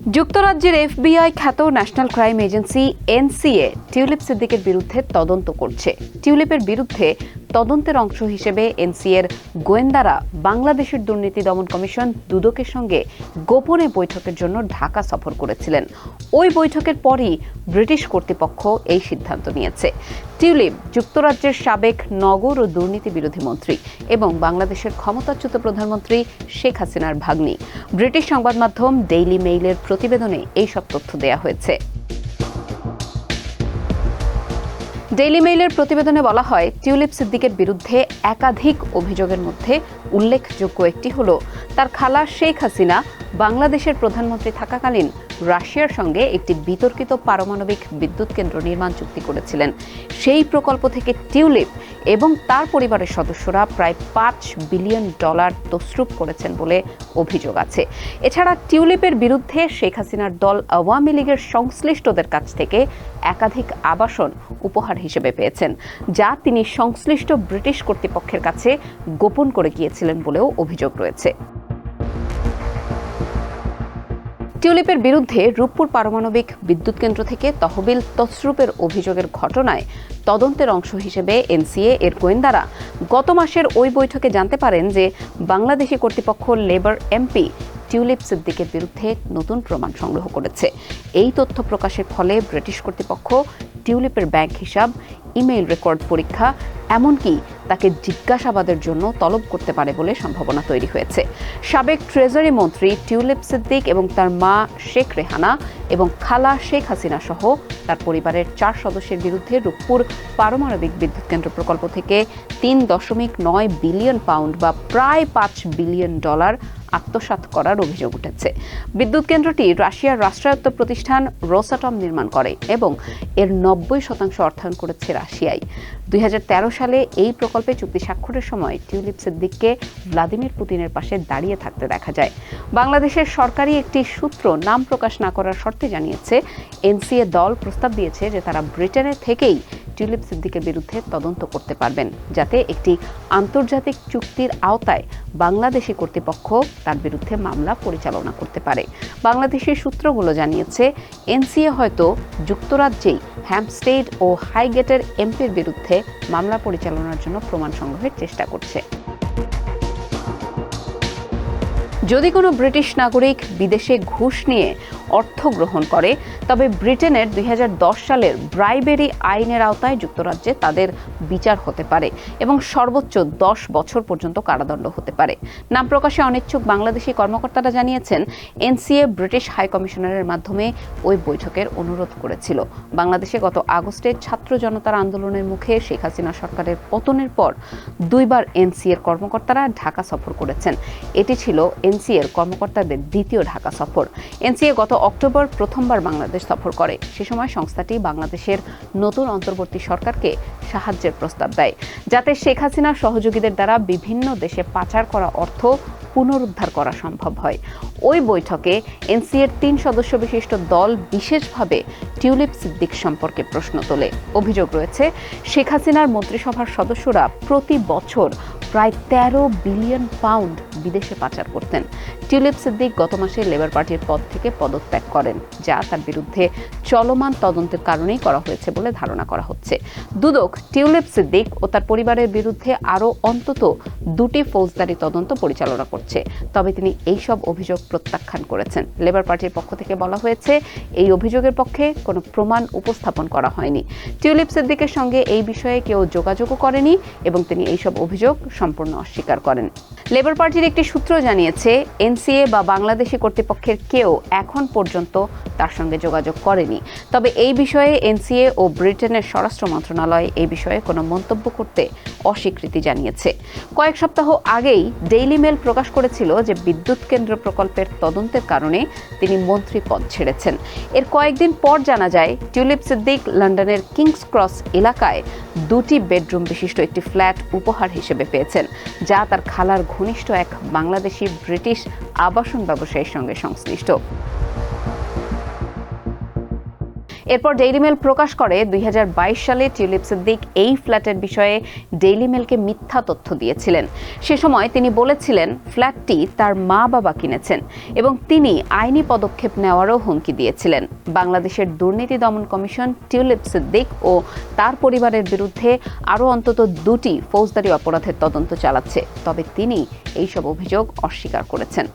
যুক্তরাজ্যের এফবিআই খ্যাত national crime agency NCA tulip সিদ্দিকের বিরুদ্ধে তদন্ত করছে। টিউলিপের বিরুদ্ধে তদন্তের অংশ হিসেবে এনসিএর গোয়েন্দারা বাংলাদেশের দুর্নীতি দমন কমিশন দুদকের সঙ্গে গোপনে বৈঠকের জন্য ঢাকা সফর করেছিলেন। ওই বৈঠকের পরই ব্রিটিশ কর্তৃপক্ষ এই সিদ্ধান্ত নিয়েছে। টিউলিপ যুক্তরাজ্যের সাবেক নগর ও দুর্নীতি বিরোধী মন্ত্রী এবং বাংলাদেশের ক্ষমতাচ্যুত প্রধানমন্ত্রী শেখ হাসিনার ভাগ্নি। ব্রিটিশ সংবাদ মাধ্যম ডেইলি মেইলের প্রতিবেদনে এইসব তথ্য দেয়া হয়েছে। ডেইলি মেইলের প্রতিবেদনে বলা হয়, টিউলিপ সিদ্দিকের বিরুদ্ধে একাধিক অভিযোগের মধ্যে উল্লেখযোগ্য একটি হলো তার খালা শেখ হাসিনা বাংলাদেশের প্রধানমন্ত্রী থাকাকালীন রাশিয়ার সঙ্গে একটি বিতর্কিত পারমাণবিক বিদ্যুৎ কেন্দ্র নির্মাণ চুক্তি করেছিলেন। সেই প্রকল্প থেকে টিউলিপ এবং তার পরিবারের সদস্যরা প্রায় $5 বিলিয়ন তছরূপ করেছেন বলে অভিযোগ আছে। এছাড়া টিউলিপের বিরুদ্ধে শেখ হাসিনার দল আওয়ামী লীগের সংশ্লিষ্টদের কাছ থেকে একাধিক আবাসন উপহার হিসেবে পেয়েছেন, যা তিনি সংশ্লিষ্ট ব্রিটিশ কর্তৃপক্ষের কাছে গোপন করে গিয়েছিলেন বলেও অভিযোগ রয়েছে। টিউলিপের বিরুদ্ধে রূপপুর পারমাণবিক বিদ্যুৎ কেন্দ্র থেকে তহবিল তছরূপের অভিযোগের ঘটনায় তদন্তের অংশ হিসেবে এনসিএ এর গোয়েন্দারা গত মাসের ওই বৈঠকে জানতে পারেন যে বাংলাদেশি কর্তৃপক্ষ লেবার এমপি টিউলিপ সিদ্দিকের বিরুদ্ধে নতুন প্রমাণ সংগ্রহ করেছে। এই তথ্য প্রকাশের ফলে ব্রিটিশ কর্তৃপক্ষ টিউলিপের ব্যাংক হিসাব, ইমেইল রেকর্ড পরীক্ষা, এমনকি তাকে জিজ্ঞাসাবাদের জন্য তলব করতে পারে বলে সম্ভাবনা তৈরি হয়েছে। সাবেক ট্রেজারি মন্ত্রী টিউলিপ সিদ্দিক এবং তার মা শেখ রেহানা এবং খালা শেখ হাসিনা সহ তার পরিবারের 4 সদস্যের বিরুদ্ধে রূপপুর পারমাণবিক বিদ্যুৎ কেন্দ্র প্রকল্প থেকে £3.9 বিলিয়ন বা প্রায় $5 বিলিয়ন আত্মসাৎ করার অভিযোগ উঠেছে। বিদ্যুৎ কেন্দ্রটি রাশিয়ার রাষ্ট্রায়ত্ত প্রতিষ্ঠান রোসাটম নির্মাণ করে এবং এর 90% অর্থায়ন করেছে রাশিয়াই। 2013 সালে এই প্রকল্পে চুক্তি স্বাক্ষরের সময় টিউলিপ সিদ্দিককে ভ্লাদিমির পুতিনের পাশে দাঁড়িয়ে থাকতে দেখা যায়। বাংলাদেশের সরকারি একটি সূত্র নাম প্রকাশ না করার শর্তে জানিয়েছে, এনসিএ দল প্রস্তাব দিয়েছে যে তারা ব্রিটেনে থেকেই টিউলিপ সিদ্দিকের বিরুদ্ধে তদন্ত করতে পারবেন, যাতে একটি আন্তর্জাতিক চুক্তির আওতায় বাংলাদেশি কর্তৃপক্ষ তার বিরুদ্ধে মামলা পরিচালনা করতে পারে। বাংলাদেশের সূত্রগুলো জানিয়েছে, এনসিএ হয়তো যুক্তরাজ্যেই হ্যাম্পস্টেড ও হাইগেটের এমপির বিরুদ্ধে মামলা পরিচালনার জন্য প্রমাণ সংগ্রহের চেষ্টা করছে। যদি কোনো ব্রিটিশ নাগরিক বিদেশে ঘুষ নিয়ে অর্থ গ্রহণ করে, তবে ব্রিটেনের 2010 সালের ব্রাইবেরি আইনের আওতায় যুক্তরাজ্যে তাদের বিচার হতে পারে এবং সর্বোচ্চ 10 বছর পর্যন্ত কারাদণ্ড হতে পারে। নাম প্রকাশে অনিচ্ছুক বাংলাদেশি কর্মকর্তারা জানিয়েছেন, এনসিএ ব্রিটিশ হাই কমিশনারের মাধ্যমে ওই বৈঠকের অনুরোধ করেছিল। বাংলাদেশে গত আগস্টে ছাত্র জনতার আন্দোলনের মুখে শেখ হাসিনা সরকারের পতনের পর 2 বার এনসিএর কর্মকর্তারা ঢাকা সফর করেছেন। এটি ছিল এনসিএর কর্মকর্তাদের দ্বিতীয় ঢাকা সফর। এনসিএ গত অক্টোবর প্রথমবার বাংলাদেশ সফর করে। সে সময় সংস্থাটি বাংলাদেশের নতুন অন্তর্বর্তী সরকারকে সাহায্যের প্রস্তাব দেয়, যাতে শেখ হাসিনার সহযোগীদের দ্বারা বিভিন্ন দেশে পাচার করা অর্থ পুনরুদ্ধার করা সম্ভব হয়। ওই বৈঠকে এনসিএর 3 সদস্য বিশিষ্ট দল বিশেষভাবে টিউলিপ সিদ্দিক সম্পর্কে প্রশ্ন তোলে। অভিযোগ রয়েছে, শেখ হাসিনার মন্ত্রিসভার সদস্যরা প্রতি বছর প্রায় £13 বিলিয়ন বিদেশে পাচার করতেন। টিউলিপ সিদ্দিক গত মাসে লেবার পার্টির পদ থেকে পদত্যাগ করেন, যা তার বিরুদ্ধে চলমান তদন্তের কারণেই করা হয়েছে বলে ধারণা করা হচ্ছে। দুদক টিউলিপ সিদ্দিক ও তার পরিবারের বিরুদ্ধে আরও অন্তত 2টি ফৌজদারি তদন্ত পরিচালনা করছে, তবে তিনি এইসব অভিযোগ প্রত্যাখ্যান করেছেন। লেবার পার্টির পক্ষ থেকে বলা হয়েছে, এই অভিযোগের পক্ষে কোনো প্রমাণ উপস্থাপন করা হয়নি। টিউলিপ সিদ্দিকের সঙ্গে এই বিষয়ে কেউ যোগাযোগও করেনি এবং তিনি এইসব অভিযোগ সম্পূর্ণ অস্বীকার করেন। লেবার পার্টির একটি সূত্র জানিয়েছে, এনসিএ বা বাংলাদেশি কর্তৃপক্ষের কেউ এখন পর্যন্ত তার সঙ্গে যোগাযোগ করেনি। তবে এই বিষয়ে এনসিএ ও ব্রিটেনের স্বরাষ্ট্র মন্ত্রণালয় এই বিষয়ে কোনো মন্তব্য করতে অস্বীকৃতি জানিয়েছে। কয়েক সপ্তাহ আগেই ডেইলি মেল প্রকাশ করেছিল যে বিদ্যুৎ কেন্দ্র প্রকল্পের তদন্তের কারণে তিনি মন্ত্রী পদ ছেড়েছেন। এর কয়েকদিন পর জানা যায়, টিউলিপ সিদ্দিক লন্ডনের কিংস ক্রস এলাকায় 2টি বেডরুম বিশিষ্ট একটি ফ্ল্যাট উপহার হিসেবে পেয়েছেন, যা তার খালার ঘনিষ্ঠ এক বাংলাদেশি ব্রিটিশ আবাসন ব্যবসায়ীর সঙ্গে সংশ্লিষ্ট। এরপর ডেইলি মেল প্রকাশ করে 2022 সালে টিউলিপ সিদ্দিক এই ফ্ল্যাটের বিষয়ে ডেইলি মেলকে মিথ্যা তথ্য দিয়েছিলেন। সে সময় তিনি বলেছিলেন ফ্ল্যাটটি তার মা-বাবা কিনেছেন এবং তিনি আইনি পদক্ষেপ নেওয়ারও হুমকি দিয়েছিলেন। বাংলাদেশের দুর্নীতি দমন কমিশন টিউলিপ সিদ্দিক ও তার পরিবারের বিরুদ্ধে আরও অন্তত 2টি ফৌজদারি অপরাধের তদন্ত চালাচ্ছে, তবে তিনি এইসব অভিযোগ অস্বীকার করেছেন।